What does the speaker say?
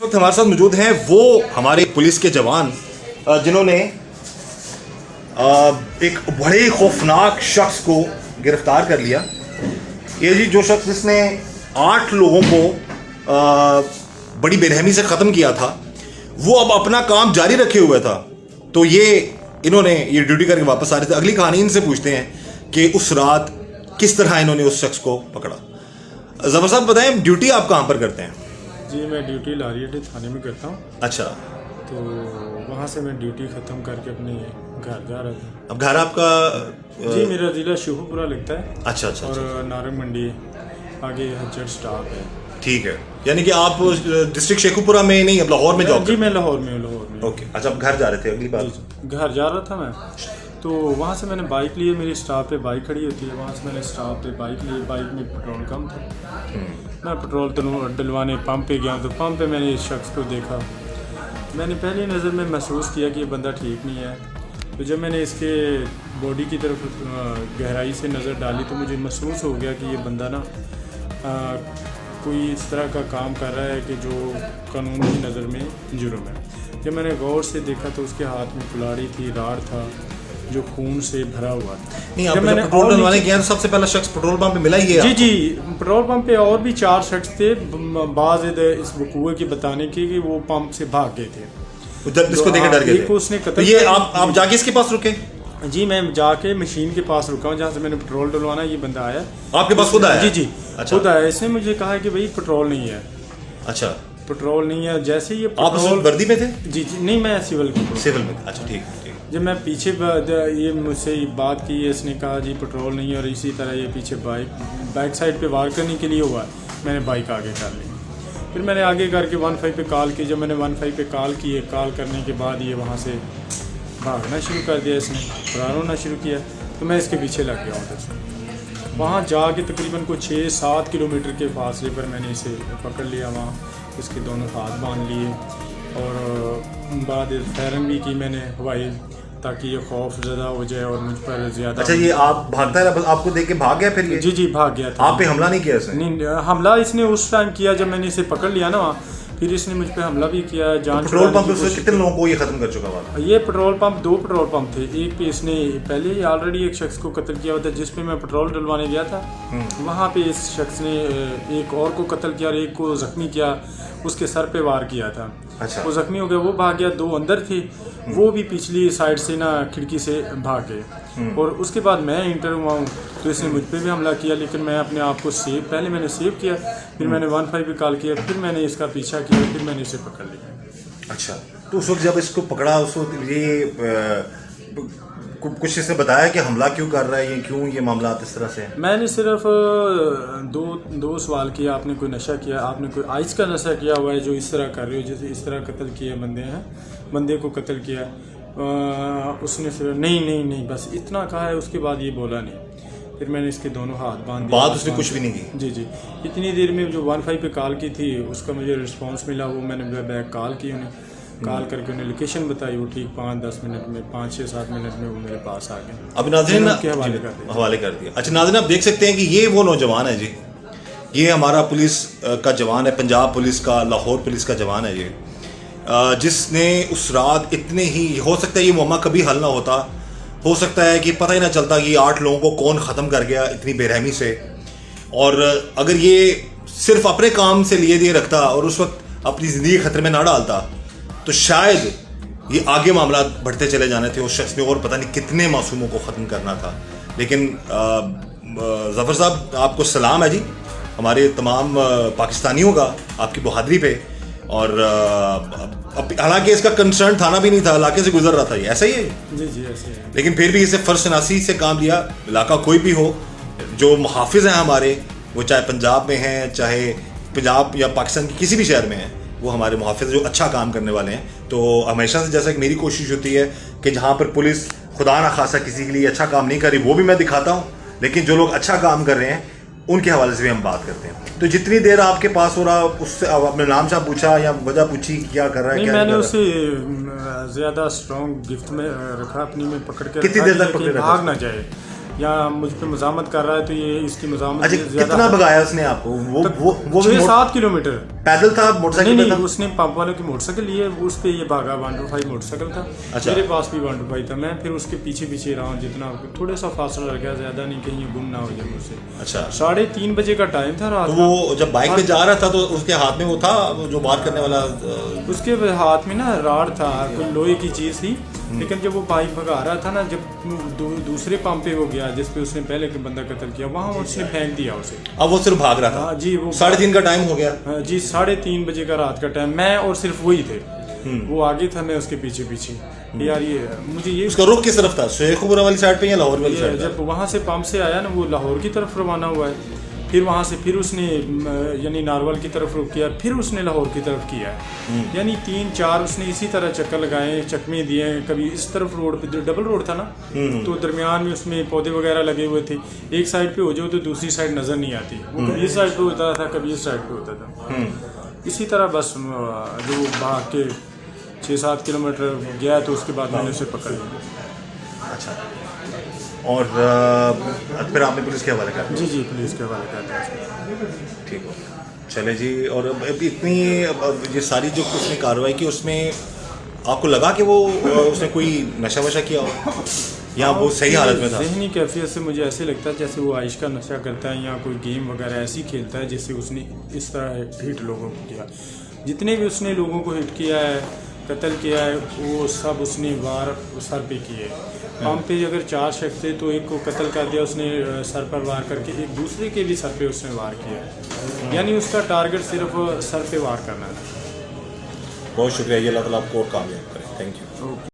वक्त हमारे साथ मौजूद हैं वो हमारे पुलिस के जवान जिन्होंने एक बड़े खौफनाक शख्स को गिरफ्तार कर लिया। ये जी जो शख्स जिसने 8 लोगों को बड़ी बेरहमी से ख़त्म किया था, वो अब अपना काम जारी रखे हुए था। तो इन्होंने ये ड्यूटी करके वापस आ रहे थे। अगली कहानी इनसे पूछते हैं कि उस रात किस तरह इन्होंने उस शख्स को पकड़ा। ज़फ़र साहब बताएं, ड्यूटी आप कहाँ पर करते हैं? जी मैं ड्यूटी लारियटी थाने में करता हूँ। अच्छा, तो वहाँ से मैं ड्यूटी ख़त्म करके अपने घर जा रहा था। अब घर आपका? जी मेरा ज़िला शेखुपुरा लगता है। अच्छा अच्छा, और नारंग मंडी आगे हजर स्टाफ है। ठीक है, यानी कि आप डिस्ट्रिक्ट शेखुपुरा में नहीं, अब लाहौर में जॉब? जी मैं लाहौर में ओके, अच्छा, आप घर जा रहे थे? अगली बात, घर जा रहा था मैं, तो वहाँ से मैंने बाइक ली। मेरी स्टॉप पे बाइक खड़ी होती है, वहाँ से मैंने स्टॉप पे बाइक ली। बाइक में पेट्रोल कम था, मैं पेट्रोल डलवाने पंप पे गया। तो पंप पे मैंने इस शख्स को देखा। मैंने पहली नज़र में महसूस किया कि ये बंदा ठीक नहीं है। तो जब मैंने इसके बॉडी की तरफ गहराई से नज़र डाली तो मुझे महसूस हो गया कि ये बंदा ना कोई इस तरह का काम कर रहा है कि जो कानून की नज़र में जुर्म है। जब मैंने गौर से देखा तो उसके हाथ में कुल्हाड़ी थी, राड था जो खून से भरा हुआ था। नहीं, आप मैंने पेट्रोल डलवाने गया तो सबसे पहला शख्स पेट्रोल पंप पे मिला ही है? जी जी, पेट्रोल पंप पे और भी 4 शख्स थे। बाज इस वकूए की बताने की कि वो पंप से भाग गए थे, जिसको देखे डर गए थे। उसने कत्ल ये आप जाके इसके पास रुके? जी मैं जाके मशीन के पास रुका हूँ जहाँ से मैंने पेट्रोल डलवाना। ये बंदा आया आपके पास? खुद आया? जी जी, अच्छा, खुद आया। इसने मुझे कहा कि भाई पेट्रोल नहीं है। अच्छा, पेट्रोल नहीं है। जैसे ही आप वर्दी में थे? जी जी नहीं, मैं सिविल में। अच्छा, ठीक ठीक। जब मैं पीछे ये मुझसे बात की, इसने कहा जी पेट्रोल नहीं है, और इसी तरह ये पीछे बैक साइड पे वार करने के लिए हुआ। मैंने बाइक आगे कर ली, फिर मैंने आगे करके 15 पे कॉल की। जब मैंने 15 पे कॉल करने के बाद ये वहाँ से भागना शुरू कर दिया, इसने फरार होना शुरू किया। तो मैं इसके पीछे लग गया उधर से। वहाँ जाके तकरीबन को 6-7 किलोमीटर के फासले पर मैंने इसे पकड़ लिया। वहाँ इसके दोनों हाथ बांध लिए और बाद फैरन भी की मैंने हवाई, ताकि ये खौफ ज़्यादा हो जाए और मुझ पर ज़्यादा। अच्छा, ये आप भागता है, आपको देख के भाग गया? फिर ये? जी जी भाग गया था। आप पे हमला नहीं किया इसने? नहीं, हमला इसने उस टाइम किया जब मैंने इसे पकड़ लिया ना वहाँ, फिर इसने मुझ पे हमला भी किया। पेट्रोल पंप पे कितने लोगों को ये खत्म कर चुका हुआ? ये पेट्रोल पंप 2 पेट्रोल पंप थे। एक पे इसने पहले ही ऑलरेडी एक शख्स को कत्ल किया हुआ था, जिस पे मैं पेट्रोल डलवाने गया था। वहाँ पे इस शख्स ने एक और को कत्ल किया और एक को ज़ख्मी किया, उसके सर पे वार किया था। अच्छा, वो ज़ख्मी हो गया, वो भाग गया। 2 अंदर थे, वो भी पिछली साइड से ना खिड़की से भाग गए। और उसके बाद मैं इंटर हुआ हूँ, तो इसने मुझ पे भी हमला किया। लेकिन मैं अपने आप को पहले मैंने सेव किया, फिर मैंने 15 पे कॉल किया, फिर मैंने इसका पीछा किया, फिर मैंने इसे पकड़ लिया। अच्छा, तो उस वक्त जब इसको पकड़ा, उस वक्त ये कुछ इसने बताया कि हमला क्यों कर रहा है, ये क्यों ये मामला इस तरह से? मैंने सिर्फ दो सवाल किया। आपने कोई नशा किया? आपने कोई आइस का नशा किया हुआ है जो इस तरह कर रहे हो, जैसे इस तरह कत्ल किए बंदे को कत्ल किया? उसने सिर्फ नहीं बस इतना कहा है। उसके बाद ये बोला नहीं। फिर मैंने इसके दोनों हाथ बांध दिए। बात उसने कुछ भी नहीं की? जी जी, इतनी देर में जो 15 पे कॉल की थी उसका मुझे रिस्पांस मिला। वो मैंने बैक कॉल की, उन्हें कॉल करके उन्हें लोकेशन बताई। वो ठीक 5-10 मिनट में, 5-6-7 मिनट में वो मेरे पास आ गए। अब नाज़रीन के हवाले कर दिया। अच्छा नाज़रीन, आप देख सकते हैं कि ये वो नौजवान है जी, ये हमारा पुलिस का जवान है, पंजाब पुलिस का, लाहौर पुलिस का जवान है ये, जिसने उस रात इतने ही, हो सकता है ये मामला कभी हल ना होता, हो सकता है कि पता ही ना चलता कि 8 लोगों को कौन ख़त्म कर गया इतनी बेरहमी से। और अगर ये सिर्फ अपने काम से लिए दिए रखता और उस वक्त अपनी ज़िंदगी खतरे में ना डालता, तो शायद ये आगे मामला बढ़ते चले जाने थे। उस शख्स ने और पता नहीं कितने मासूमों को ख़त्म करना था। लेकिन ज़फ़र साहब, आपको सलाम है जी हमारे तमाम पाकिस्तानियों का, आपकी बहादुरी पे। और हालांकि इसका कंसर्न थाना भी नहीं था, इलाके से गुजर रहा था, ये ऐसा ही है? जी जी ऐसे है। लेकिन फिर भी इसे फ़र्ज शनासी से काम लिया। इलाका कोई भी हो, जो मुहाफ़िज़ हैं हमारे, वो चाहे पंजाब में हैं, चाहे पंजाब या पाकिस्तान के किसी भी शहर में हैं, वो हमारे मुहाफ़िज़ जो अच्छा काम करने वाले हैं। तो हमेशा से जैसा कि मेरी कोशिश होती है कि जहाँ पर पुलिस खुदा ना खासा किसी के लिए अच्छा काम नहीं कर रही वो भी मैं दिखाता हूँ, लेकिन जो लोग अच्छा काम कर रहे हैं उनके हवाले से भी हम बात करते हैं। तो जितनी देर आपके पास हो रहा, उससे अपने नाम से पूछा या वजह पूछी क्या कर रहा है? नहीं, मैंने उसे ज़्यादा स्ट्रॉन्ग गिफ्ट में रखा, अपनी में पकड़ के। कितनी देर तक पकड़े रखा? भाग ना जाए, یا مجھ پہ مزاحمت کر رہا ہے تو یہ اس کی مزاحمت اچھا زیادہ کتنا بگایا اس نے آپ کو؟ وہ 6-7 کلومیٹر پیدل تھا موٹر سائیکل پہ نہیں تھا؟ اس نے پمپ والوں کی موٹر سائیکل لی ہے, اس پہ یہ بھاگا 125 موٹر سائیکل تھا. اچھا. میرے پاس بھی 125 تھا, میں پھر اس کے پیچھے پیچھے رہا ہوں جتنا تھوڑا سا فاصلہ رہ گیا, زیادہ نہیں کہیں گم نہ ہو جائے مجھ سے. اچھا 3:30 بجے کا ٹائم تھا رات کا. وہ جب بائک پہ جا رہا تھا تو اس کے ہاتھ میں وہ تھا جو بات کرنے والا, اس کے ہاتھ میں نا راڈ تھا, کوئی لوہے کی چیز تھی, لیکن جب وہ بائک بھگا رہا تھا نا, جب دوسرے پمپ پہ وہ گیا جس پہ اس نے پہلے کے بندہ قتل کیا, وہاں اس نے پھینک دیا اسے. اب وہ صرف بھاگ رہا تھا. جی وہ 3:30 کا ٹائم ہو گیا. جی 3:30 بجے کا رات کا ٹائم, میں اور صرف وہی تھے, وہ آگے تھا, میں اس کے پیچھے پیچھے. یار یہ مجھے یہ اس کا رخ کس طرف تھا, شیخ پورہ والی سائڈ پہ یا لاہور والی سائڈ؟ جب وہاں سے پمپ سے آیا نا, وہ لاہور کی طرف روانہ ہوا ہے, پھر وہاں سے پھر اس نے یعنی نارول کی طرف رک کیا, پھر اس نے لاہور کی طرف کیا ہے. یعنی 3-4 اس نے اسی طرح چکر لگائے, چکمے دیے. کبھی اس طرف روڈ پہ ڈبل روڈ تھا نا, تو درمیان میں اس میں پودے وغیرہ لگے ہوئے تھے, ایک سائڈ پہ ہو جاؤ تو دوسری سائڈ نظر نہیں آتی, وہ کبھی اس سائڈ پہ ہوتا تھا کبھی اس سائڈ پہ ہوتا تھا. اسی طرح بس جو بھاگ کے 6-7 کلومیٹر گیا تو اس کے بعد میں نے اسے پکڑ لیا. اچھا, اور پھر آپ نے پولیس کے حوالے کر دیا؟ جی پولیس کے حوالے کر دیا. ٹھیک ہو چلے جی. اور اب اتنی یہ ساری جو اس نے کارروائی کی, اس میں آپ کو لگا کہ وہ اس نے کوئی نشہ وشہ کیا ہو یا وہ صحیح حالت میں تھا؟ ذہنی کیفیت سے مجھے ایسے لگتا ہے جیسے وہ عائش کا نشہ کرتا ہے یا کوئی گیم وغیرہ ایسی کھیلتا ہے جس سے اس نے اس طرح ہٹ لوگوں کو کیا. جتنے بھی اس نے لوگوں کو ہٹ کیا ہے, قتل کیا ہے, وہ سب اس نے وار سر پہ کیے. پمپ پہ اگر 4 شخص تھے تو ایک کو قتل کر دیا اس نے سر پر وار کر کے, ایک دوسرے کے بھی سر پہ اس نے وار کیا. یعنی اس کا ٹارگٹ صرف سر پہ وار کرنا ہے. بہت شکریہ, اللہ تعالیٰ آپ کو اور کامیاب کرے. Thank you.